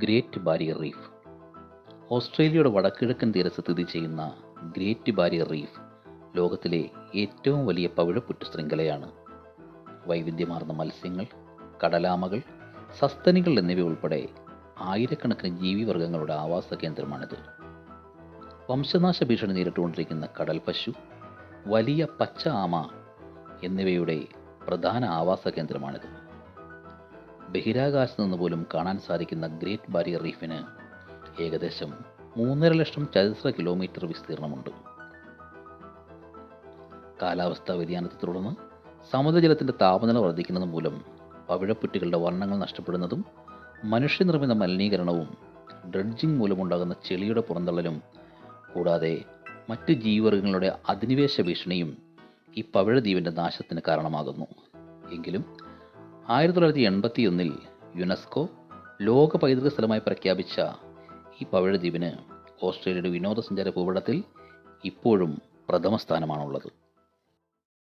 Great barrier reef. ഓസ്ട്രേലിയയുടെ വടക്കിഴക്കൻ തീരത്ത് സ്ഥിതി ചെയ്യുന്ന ഗ്രേറ്റ് ബാരിയർ റീഫ് ലോകത്തിലെ ഏറ്റവും വലിയ പവിഴപ്പുറ്റ് ശൃംഖലയാണ്. വൈവിധ്യമാർന്ന മത്സ്യങ്ങൾ, കടലാമകൾ, സസ്തനികൾ എന്നിവ ഉൾപ്പെടെ ആയിരക്കണക്കിന് ജീവിവർഗങ്ങളുടെ ആവാസ കേന്ദ്രമാണിത്. വംശനാശ ഭീഷണി നേരിട്ടുകൊണ്ടിരിക്കുന്ന കടൽ പശു, വലിയ പച്ച ആമ എന്നിവയുടെ പ്രധാന ആവാസ കേന്ദ്രമാണിത്. ബഹിരാകാശത്ത് നിന്ന് പോലും കാണാൻ സാധിക്കുന്ന ഗ്രേറ്റ് ബാരിയർ റീഫിന് ഏകദേശം 3.5 ലക്ഷം ചതുരശ്ര കിലോമീറ്റർ വിസ്തീർണമുണ്ട്. കാലാവസ്ഥാ വ്യതിയാനത്തെ തുടർന്ന് സമുദ്രജലത്തിന്റെ താപനില വർദ്ധിക്കുന്നത് മൂലം പവിഴപ്പുറ്റുകളുടെ വർണ്ണങ്ങൾ നഷ്ടപ്പെടുന്നതും മനുഷ്യനിർമ്മിത മലിനീകരണവും ഡ്രഡ്ജിംഗ് മൂലമുണ്ടാകുന്ന ചെളിയുടെ പുറന്തള്ളലും കൂടാതെ മറ്റ് ജീവിവർഗങ്ങളുടെ അധിനിവേശ ഭീഷണിയും ഈ പവിഴദ്വീപിന്റെ നാശത്തിന് കാരണമാകുന്നു. എങ്കിലും 1981 യുനെസ്കോ ലോക പൈതൃക സ്ഥലമായി പ്രഖ്യാപിച്ച ഈ പവിഴദ്വീപിന് ഓസ്ട്രേലിയയുടെ വിനോദസഞ്ചാര ഭൂപടത്തിൽ ഇപ്പോഴും പ്രഥമ സ്ഥാനമാണുള്ളത്.